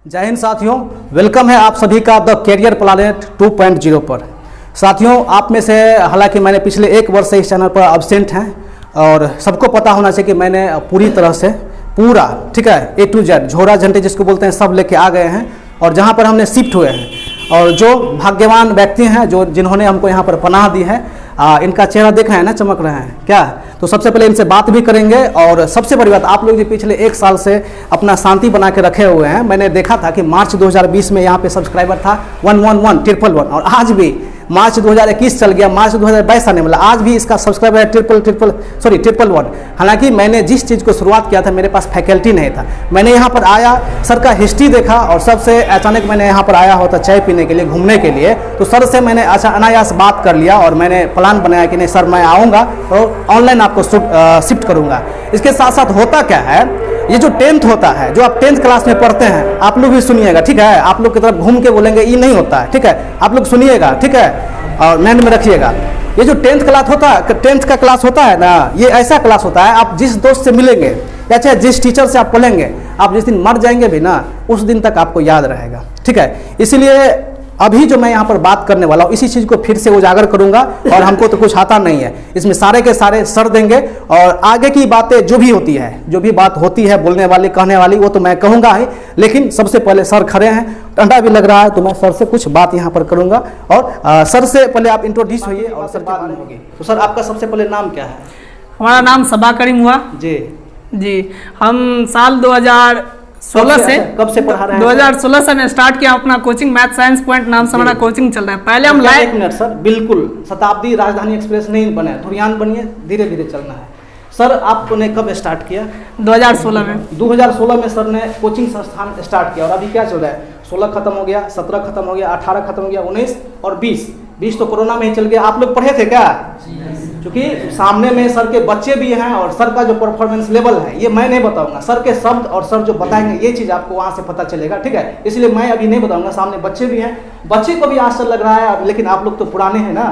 जय हिंद साथियों, वेलकम है आप सभी का द कैरियर प्लानेट 2.0 पर। साथियों, आप में से हालांकि मैंने पिछले एक वर्ष से इस चैनल पर एब्सेंट हैं और सबको पता होना चाहिए कि मैंने पूरी तरह से पूरा ठीक है A to Z झोरा झंटे जिसको बोलते हैं सब लेके आ गए हैं और जहां पर हमने शिफ्ट हुए हैं और जो भाग्यवान व्यक्ति हैं जो जिन्होंने हमको यहां पर पनाह दी है, इनका चेहरा देख रहे हैं ना, चमक रहे हैं क्या। तो सबसे पहले इनसे बात भी करेंगे और सबसे बड़ी बात, आप लोग जो पिछले एक साल से अपना शांति बना के रखे हुए हैं, मैंने देखा था कि मार्च 2020 में यहाँ पे सब्सक्राइबर था 111 और आज भी मार्च 2021 चल गया, मार्च 2022 आने वाला, आज भी इसका सब्सक्राइबर है 111। हालांकि मैंने जिस चीज़ को शुरुआत किया था मेरे पास फैकल्टी नहीं था, मैंने यहाँ पर आया, सर का हिस्ट्री देखा और सबसे अचानक मैंने यहाँ पर आया होता चाय पीने के लिए, घूमने के लिए, तो सर से मैंने अच्छा अनायास बात कर लिया और मैंने प्लान बनाया कि नहीं सर मैं आऊँगा तो ऑनलाइन आपको शिफ्ट करूँगा। इसके साथ साथ होता क्या है, ये जो 10th होता है, जो आप 10th क्लास में पढ़ते हैं, आप लोग भी सुनिएगा ठीक है, आप लोग की तरफ घूम के बोलेंगे ये नहीं होता है ठीक है, आप लोग सुनिएगा ठीक है और माइंड में रखिएगा। ये जो 10th क्लास होता है, 10th का क्लास होता है ना, ये ऐसा क्लास होता है, आप जिस दोस्त से मिलेंगे या चाहे जिस टीचर से आप पढ़ेंगे, आप जिस दिन मर जाएंगे भी ना उस दिन तक आपको याद रहेगा ठीक है। इसलिए अभी जो मैं यहाँ पर बात करने वाला हूँ इसी चीज़ को फिर से उजागर करूँगा और हमको तो कुछ आता नहीं है, इसमें सारे के सारे सर देंगे और आगे की बातें जो भी होती है, जो भी बात होती है बोलने वाली कहने वाली, वो तो मैं कहूँगा ही, लेकिन सबसे पहले सर खड़े हैं, ठंडा भी लग रहा है तो मैं सर से कुछ बात यहाँ पर करूँगा और सर से पहले आप इंट्रोड्यूस होइए और सर बात होगी। तो सर आपका सबसे पहले नाम क्या है? हमारा नाम सबा करीम हुआ जी। हम साल 2016 से कब से पढ़ा रहे हैं? 2016 से मैं स्टार्ट किया अपना कोचिंग, मैथ साइंस पॉइंट नाम से हमारा कोचिंग चल रहा है। पहले हम लाए 1 मिनट सर, बिल्कुल शताब्दी राजधानी एक्सप्रेस नहीं बने, धुरियान बनिए, धीरे धीरे चलना है। सर आपने कब स्टार्ट किया? 2016 में। 2016 में सर ने कोचिंग संस्थान स्टार्ट किया और अभी क्या चल रहा है? 16 खत्म हो गया, 17 खत्म हो गया, 18 खत्म हो गया, 19 और 20 तो कोरोना में ही चल गया। आप लोग पढ़े थे क्या? क्योंकि सामने में सर के बच्चे भी हैं और सर का जो परफॉर्मेंस लेवल है ये मैं नहीं बताऊंगा, सर के शब्द और सर जो बताएंगे ये चीज़ आपको वहाँ से पता चलेगा ठीक है। इसलिए मैं अभी नहीं बताऊंगा, सामने बच्चे भी हैं, बच्चे को भी आश्चर्य लग रहा है, लेकिन आप लोग तो पुराने हैं ना,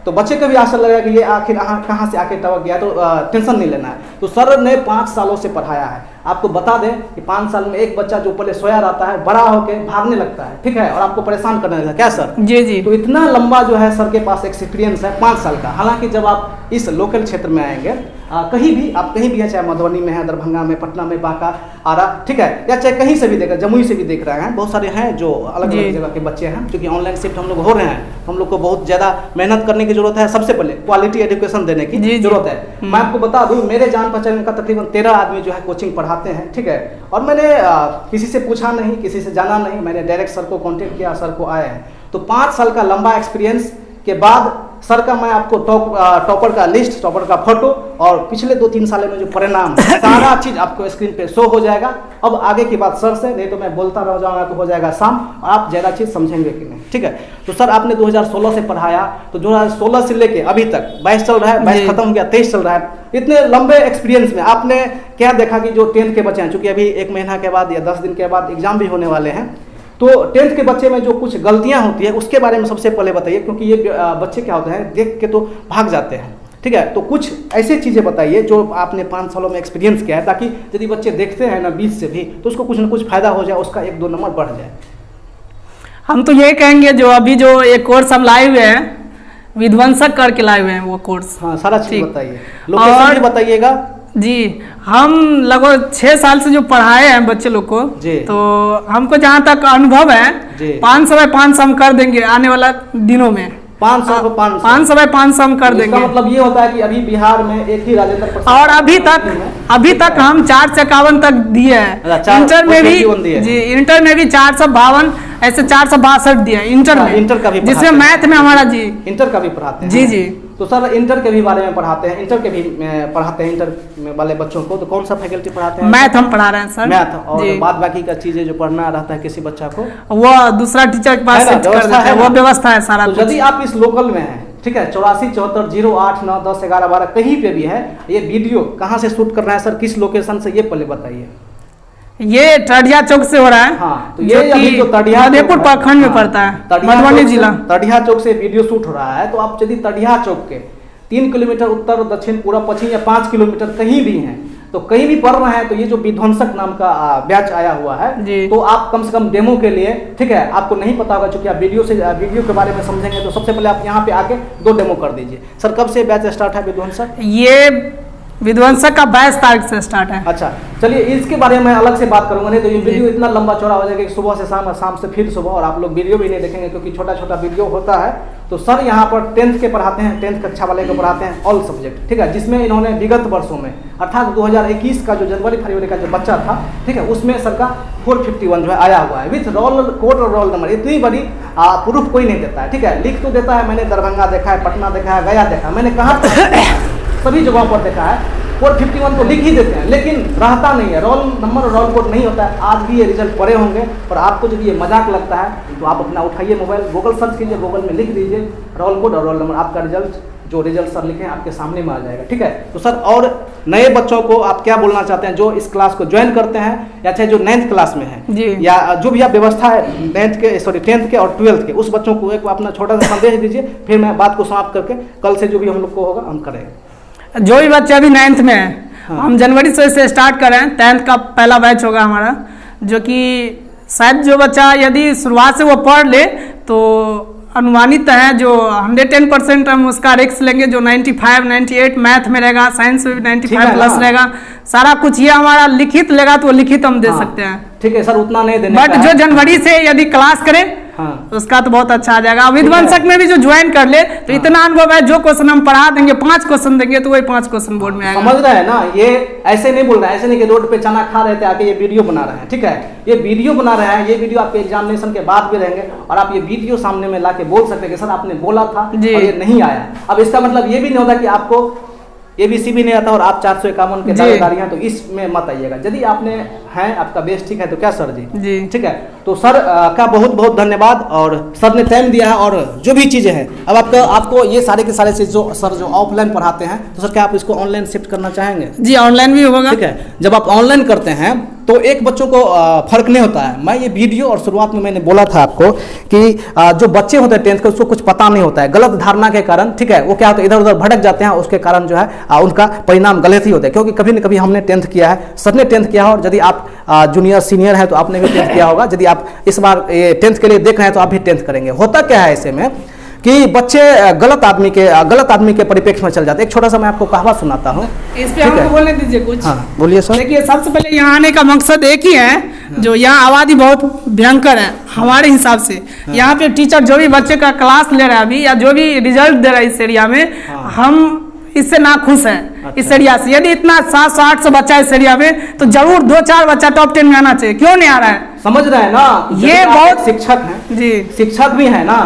तो बच्चे को भी आश्चर्य लग रहा है कि ये आखिर कहाँ से आके टपक गया, तो टेंशन नहीं लेना है। तो सर ने 5 सालों से पढ़ाया है। आपको बता दें कि 5 साल में एक बच्चा जो पहले सोया रहता है बड़ा होकर भागने लगता है ठीक है और आपको परेशान करने लगता है, क्या सर? जी। तो इतना लंबा जो है सर के पास एक्सपीरियंस है 5 साल का। हालांकि जब आप इस लोकल क्षेत्र में आएंगे, कहीं भी है, चाहे मधुबनी में है, दरभंगा में, पटना में, बांका, आरा ठीक है, या चाहे कहीं से भी देख रहे हैं, जमुई से भी देख रहे हैं, बहुत सारे हैं जो अलग अलग जगह के बच्चे हैं। क्योंकि ऑनलाइन शिफ्ट हम लोग हो रहे हैं, हम लोग को बहुत ज़्यादा मेहनत करने की जरूरत है, सबसे पहले क्वालिटी एजुकेशन देने की जरूरत है। मैं आपको बता दूं, मेरे जान पहचान का तकरीबन 13 आदमी जो है कोचिंग पढ़ाते हैं ठीक है। और मैंने किसी से पूछा नहीं, किसी से जाना नहीं, मैंने डायरेक्ट सर को कांटेक्ट किया, सर को आए हैं। तो 5 साल का लंबा एक्सपीरियंस के बाद सर का मैं आपको टॉपर का लिस्ट, टॉपर का फोटो और पिछले 2-3 साल में जो परिणाम सारा चीज़ आपको स्क्रीन पे शो हो जाएगा। अब आगे की बात सर से, नहीं तो मैं बोलता रह जाऊंगा तो हो जाएगा शाम और आप ज़्यादा चीज़ समझेंगे कि नहीं ठीक है। तो सर आपने 2016 से पढ़ाया, तो 2016 से लेके अभी तक 22 चल रहा है, 22 खत्म हो गया, 23 चल रहा है। इतने लंबे एक्सपीरियंस में आपने क्या देखा कि जो 10th के बच्चे हैं, चूँकि अभी 1 महीना के बाद या 10 दिन के बाद एग्जाम भी होने वाले हैं, तो 10th के बच्चे में जो कुछ गलतियां होती है उसके बारे में सबसे पहले बताइए, क्योंकि ये बच्चे क्या होते हैं देख के तो भाग जाते हैं ठीक है। तो कुछ ऐसी चीज़ें बताइए जो आपने 5 सालों में एक्सपीरियंस किया है, ताकि यदि बच्चे देखते हैं ना 20 से भी तो उसको कुछ ना कुछ फायदा हो जाए, उसका 1-2 नंबर बढ़ जाए। हम तो ये कहेंगे जो अभी जो एक कोर्स हम लाए हुए हैं, विध्वंसक करके लाए हुए हैं वो कोर्स। हाँ, सारा चीज़ बताइए, लोकेशन भी बताइएगा जी। हम लगभग 6 साल से जो पढ़ाए हैं बच्चे लोग को, तो हमको जहाँ तक अनुभव है 500/500 हम कर देंगे आने वाला दिनों में। 500/500 हम कर देंगे। मतलब ये होता है कि अभी बिहार में एक ही राजेंद्र प्रसाद, और अभी तक हम 451 तक दिए हैं। इंटर में भी जी, इंटर में भी 452, ऐसे 462 दिए इंटर का भी, जिसमें मैथ में हमारा जी इंटर का भी पढ़ाते हैं जी। तो सर इंटर के भी बारे में पढ़ाते हैं, इंटर के भी पढ़ाते हैं, इंटर वाले बच्चों को। तो कौन सा फैकल्टी पढ़ाते हैं? मैथ हम पढ़ा रहे हैं सर, मैथ। और बाद बाकी का चीजें जो पढ़ना रहता है किसी बच्चा को, वो दूसरा टीचर के पास शिफ्ट कर देते हैं, वो व्यवस्था है सारा। तो यदि आप इस लोकल में हैं ठीक है, 84 74 08 9 10 11 12 कहीं पे भी है, ये वीडियो कहाँ से शूट करना है सर, किस लोकेशन से, ये पहले बताइए। ये टडिया चौक से हो रहा है। हाँ, तो ये अभी जो तडिया मधेपुर प्रखंड में पड़ता है, मधुबनी जिला। तडिया चौक से वीडियो शूट हो रहा है, तो आप यदि तडिया चौक के 3 किलोमीटर उत्तर दक्षिण पूर्व पश्चिम या 5 किलोमीटर कहीं भी हैं, तो कहीं भी पढ़ रहे हैं तो ये जो विध्वंसक नाम का बैच आया हुआ है, तो आप कम से कम डेमो के लिए, ठीक है, आपको नहीं पता होगा चूंकि आप वीडियो के बारे में समझेंगे, तो सबसे पहले आप यहाँ पे आके 2 डेमो कर दीजिए। सर कब से बैच स्टार्ट है विध्वंसक? ये विध्वंसक का 22 तारीख से स्टार्ट है। अच्छा, चलिए इसके बारे में अलग से बात करूंगा, नहीं तो ये वीडियो इतना लंबा चौड़ा हो जाएगा कि सुबह से शाम और शाम से फिर सुबह, और आप लोग वीडियो भी नहीं देखेंगे क्योंकि छोटा छोटा वीडियो होता है। तो सर यहाँ पर 10th के पढ़ाते हैं, 10th कक्षा वाले को पढ़ाते हैं ऑल सब्जेक्ट, ठीक है, जिसमें इन्होंने विगत वर्षों में अर्थात 2021 का जो जनवरी फरवरी का जो बच्चा था, ठीक है, उसमें सर का 451 जो है आया हुआ है विथ रोल कोड और रोल नंबर। इतनी बड़ी प्रूफ कोई नहीं देता है, ठीक है, लिख तो देता है, मैंने दरभंगा देखा है, पटना देखा है, गया देखा है, मैंने कहा सभी जगहों पर देखा है 451 तो लिख ही देते हैं, लेकिन रहता नहीं है, रोल नंबर और रोल कोड नहीं होता है। आज भी ये रिजल्ट पड़े होंगे, और आपको जब ये मजाक लगता है तो आप अपना उठाइए मोबाइल, गूगल सर्च कीजिए, गूगल में लिख दीजिए रोल कोड और रोल नंबर, आपका रिजल्ट जो रिजल्ट सर लिखे हैं आपके सामने में आ जाएगा, ठीक है। तो सर और नए बच्चों को आप क्या बोलना चाहते हैं जो इस क्लास को ज्वाइन करते हैं, या चाहे जो 9th क्लास में है, या जो भी आप व्यवस्था है 10th के और 12th के, उस बच्चों को एक अपना छोटा सा संदेश दीजिए, फिर मैं बात को समाप्त करके कल से जो भी हम लोग को होगा हम करेंगे। जो भी बच्चे अभी 9th में है, हम जनवरी से इसे स्टार्ट कर रहे हैं, 10th का पहला बैच होगा हमारा, जो कि शायद जो बच्चा यदि शुरुआत से वो पढ़ ले तो अनुमानित है जो 110% हम उसका रिक्स लेंगे, जो 95 98 मैथ में रहेगा, साइंस में भी 95 प्लस रहेगा, सारा कुछ ये हमारा लिखित लेगा तो वो लिखित हम दे सकते हैं, ठीक है सर, उतना नहीं देने बट जो जनवरी से यदि क्लास करे उसका तो बहुत अच्छा आ जाएगा। विध्वंसक में भी जो ज्वाइन कर ले तो इतना अनुभव है, जो क्वेश्चन हम पढ़ा देंगे 5 क्वेश्चन देंगे तो वही 5 क्वेश्चन बोर्ड में आएगा। समझ रहे हैं ना, ये ऐसे नहीं बोल रहा है, ऐसे नहीं कि रोड पे चना खा रहे थे आके ये वीडियो बना रहे हैं, ठीक है, ये वीडियो बना रहे हैं, ये वीडियो आपके एग्जामिनेशन के बाद भी रहेंगे, और आप ये वीडियो सामने में ला के बोल सकते हैं कि सर आपने बोला था और ये नहीं आया। अब इसका मतलब ये भी नहीं होता कि आपको ABC भी नहीं आता और आप 451 के दावेदारी हैं, तो इसमें मत आइएगा। यदि आपने हैं, आपका बेस ठीक है तो क्या सर जी, ठीक है। तो सर का बहुत बहुत धन्यवाद, और सर ने टाइम दिया है, और जो भी चीज़ें हैं अब आपको ये सारे के सारे चीज़ जो सर जो ऑफलाइन पढ़ाते हैं, तो सर क्या आप इसको ऑनलाइन शिफ्ट करना चाहेंगे? जी ऑनलाइन भी होगा, ठीक है। जब आप ऑनलाइन करते हैं तो एक बच्चों को फर्क नहीं होता है। मैं ये वीडियो और शुरुआत में मैंने बोला था आपको कि जो बच्चे होते हैं 10th के, उसको कुछ पता नहीं होता है, गलत धारणा के कारण, ठीक है, वो क्या होता है इधर उधर भटक जाते हैं, उसके कारण जो है उनका परिणाम गलत ही होता है, क्योंकि कभी न कभी हमने 10th किया है, सर ने 10th किया है, और यदि आप जूनियर सीनियर है तो आपने भी 10th किया होगा। यदि आप इस बार 10th के लिए देख रहे हैं तो आप भी 10th करेंगे। होता क्या है ऐसे में कि बच्चे गलत आदमी के परिप्रेक्ष्य में चल जाते हैं। एक छोटा सा मैं आपको कहावत सुनाता हूँ, इस पे हमको बोलने दीजिए कुछ। हाँ बोलिए सर। देखिए सबसे पहले यहाँ आने का मकसद एक ही है, जो यहाँ आबादी बहुत भयंकर है हमारे हिसाब से। यहाँ पे टीचर जो भी बच्चे का क्लास ले रहा है अभी, या जो भी रिजल्ट दे रहा है इस एरिया में, हम इससे ना खुश हैं। इस एरिया से यदि इतना 700-800 बच्चा इस एरिया में, तो जरूर 2-4 बच्चा टॉप 10 में आना चाहिए। क्यों नहीं आ रहा है? समझ रहे हैं ना, ये बहुत शिक्षक हैं जी, शिक्षक भी है ना,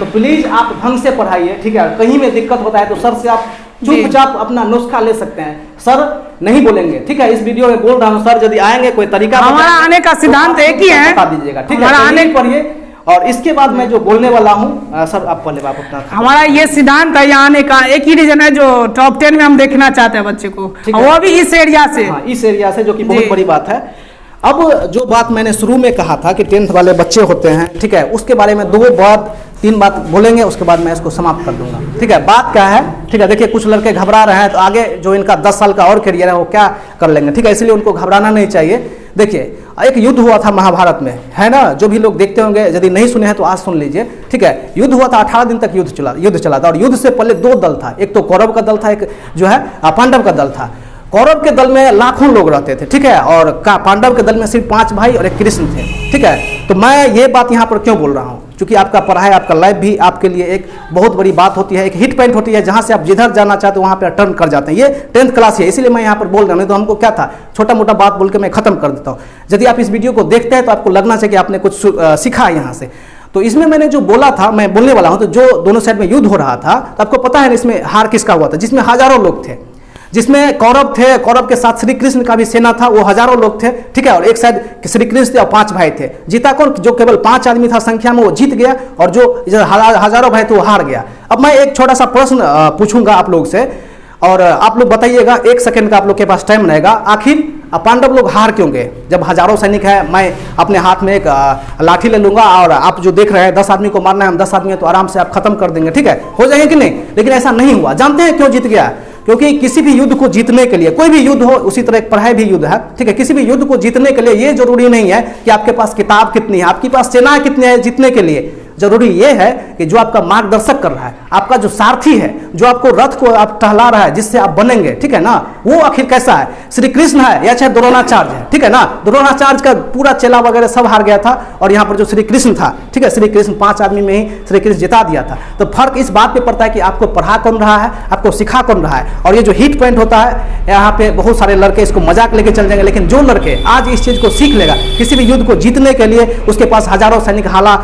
तो प्लीज आप ढंग से पढ़ाइए, ठीक है। कहीं में दिक्कत होता है तो सर से आप चुपचाप अपना नुस्खा ले सकते हैं, सर नहीं बोलेंगे, ठीक है। इस वीडियो में बोल रहा हूँ, सर यदि आएंगे कोई तरीका, हमारा आने का सिद्धांत एक ही है, बता दीजिएगा, ठीक है। हमारा आने पढ़िए, और इसके बाद मैं जो बोलने वाला हूँ सर आप पहले आप अपना, हमारा ये सिद्धांत है यहाँ आने का, एक ही रीजन है जो टॉप 10 में हम देखना चाहते हैं बच्चे को, वो भी इस एरिया से। हाँ, इस एरिया से, जो कि बहुत बड़ी बात है। अब जो बात मैंने शुरू में कहा था कि 10th वाले बच्चे होते हैं, ठीक है, उसके बारे में 3 बात बोलेंगे, उसके बाद मैं इसको समाप्त कर दूंगा, ठीक है। बात क्या है, ठीक है, देखिए कुछ लड़के घबरा रहे हैं, तो आगे जो इनका 10 साल का और करियर है वो क्या कर लेंगे, ठीक है, इसलिए उनको घबराना नहीं चाहिए। देखिए एक युद्ध हुआ था महाभारत में, है ना, जो भी लोग देखते होंगे, यदि नहीं सुने हैं तो आज सुन लीजिए, ठीक है। युद्ध हुआ था, 18 दिन तक युद्ध चला था, और युद्ध से पहले 2 दल था, एक तो कौरव का दल था, एक जो है पांडव का दल था। कौरव के दल में लाखों लोग रहते थे, ठीक है, और पांडव के दल में सिर्फ 5 भाई और एक कृष्ण थे, ठीक है। तो मैं ये बात यहाँ पर क्यों बोल रहा हूँ, क्योंकि आपका पढ़ाई, आपका लाइफ भी आपके लिए एक बहुत बड़ी बात होती है, एक हिट पॉइंट होती है, जहाँ से आप जिधर जाना चाहते हो वहाँ पर टर्न कर जाते हैं। ये 10th क्लास है, इसीलिए मैं यहाँ पर बोल रहा हूँ, नहीं तो हमको क्या था, छोटा मोटा बात बोल के मैं खत्म कर देता हूँ। यदि आप इस वीडियो को देखते हैं तो आपको लगना चाहिए कि आपने कुछ सीखा है यहाँ से। तो इसमें मैंने जो बोला था, मैं बोलने वाला हूँ, तो जो दोनों साइड में युद्ध हो रहा था, तो आपको पता है इसमें हार किसका हुआ था, जिसमें हजारों लोग थे, जिसमें कौरव थे, कौरव के साथ श्री कृष्ण का भी सेना था, वो हजारों लोग थे, ठीक है, और एक साइड श्री कृष्ण थे और 5 भाई थे। जीता कौन? जो केवल 5 आदमी था संख्या में, वो जीत गया, और जो हजारों भाई थे वो हार गया। अब मैं एक छोटा सा प्रश्न पूछूंगा आप लोग से, और आप लोग बताइएगा, 1 सेकंड का आप लोग के पास टाइम रहेगा। आखिर पांडव लोग हार क्यों गए? जब हजारों सैनिक है, मैं अपने हाथ में एक लाठी ले लूंगा, और आप जो देख रहे हैं 10 आदमी को मारना है, हम 10 आदमी है, तो आराम से आप खत्म कर देंगे, ठीक है, हो जाएंगे कि नहीं? लेकिन ऐसा नहीं हुआ। जानते हैं क्यों जीत गया? क्योंकि किसी भी युद्ध को जीतने के लिए, कोई भी युद्ध हो, उसी तरह एक पढ़ाई भी युद्ध है, ठीक है। किसी भी युद्ध को जीतने के लिए ये जरूरी नहीं है कि आपके पास किताब कितनी है, आपके पास सेना कितनी है जीतने के लिए। जरूरी ये है कि जो आपका मार्गदर्शक कर रहा है, आपका जो सारथी है, जो आपको रथ को आप टहला रहा है, जिससे आप बनेंगे, ठीक है ना, वो आखिर कैसा है, श्री कृष्ण है या चाहे द्रोणाचार्य है, ठीक है ना। द्रोणाचार्य का पूरा चेला वगैरह सब हार गया था, और यहाँ पर जो श्री कृष्ण था, ठीक है, श्री कृष्ण 5 आदमी में ही श्री कृष्ण जिता दिया था। तो फर्क इस बात पे पड़ता है कि आपको पढ़ा कौन रहा है, आपको सिखा कौन रहा है। और ये जो हिट पॉइंट होता है, यहाँ पे बहुत सारे लड़के इसको मजाक लेके चल जाएंगे, लेकिन जो लड़के आज इस चीज को सीख लेगा, किसी भी युद्ध को जीतने के लिए उसके पास हजारों सैनिक हाला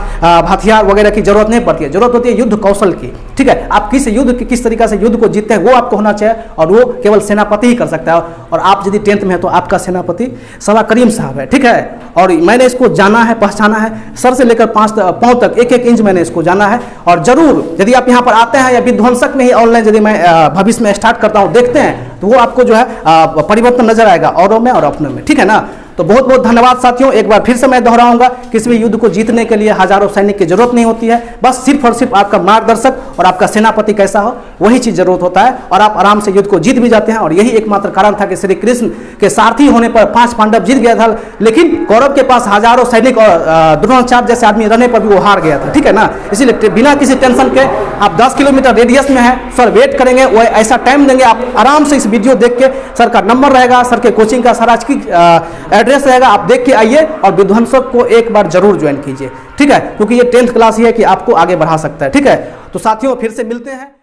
हथियार वगैरह की जरूरत नहीं पड़ती है, जरूरत होती है युद्ध कौशल की, ठीक है। आप किस युद्ध किस तरीके से युद्ध को जीतते हैं वो आपको होना चाहिए, और वो केवल सेनापति ही कर सकता है। और आप यदि 10th में है तो आपका सेनापति सवा करीम साहब है, ठीक है। और मैंने इसको जाना है, पहचाना है, सर से लेकर पाँव तक एक इंच मैंने इसको जाना है। और जरूर यदि आप यहाँ पर आते हैं या विध्वंसक में ही ऑनलाइन यदि मैं भविष्य में स्टार्ट करता हूँ, देखते हैं, तो वो आपको जो है परिवर्तन नजर आएगा औरों में और अपनों में, ठीक है ना। तो बहुत बहुत धन्यवाद साथियों। एक बार फिर से मैं दोहराऊंगा, किसी भी युद्ध को जीतने के लिए हजारों सैनिक की जरूरत नहीं होती है, बस सिर्फ और सिर्फ आपका मार्गदर्शक और आपका सेनापति कैसा हो, वही चीज जरूरत होता है, और आप आराम से युद्ध को जीत भी जाते हैं। और यही एकमात्र कारण था कि श्री कृष्ण के सारथी होने पर 5 पांडव जीत गया था, लेकिन कौरव के पास हजारों सैनिक और द्रोणाचार्य जैसे आदमी रहने पर भी वो हार गया था, ठीक है ना। इसीलिए बिना किसी टेंशन के आप 10 किलोमीटर रेडियस में है, सर वेट करेंगे, वो ऐसा टाइम देंगे, आप आराम से इस वीडियो देख के, सर का नंबर रहेगा, सर के कोचिंग का सारा एड्रेस रहेगा, आप देख के आइए और विध्वंसक को एक बार जरूर ज्वाइन कीजिए, ठीक है, क्योंकि ये 10th क्लास ही है कि आपको आगे बढ़ा सकता है, ठीक है। तो साथियों फिर से मिलते हैं।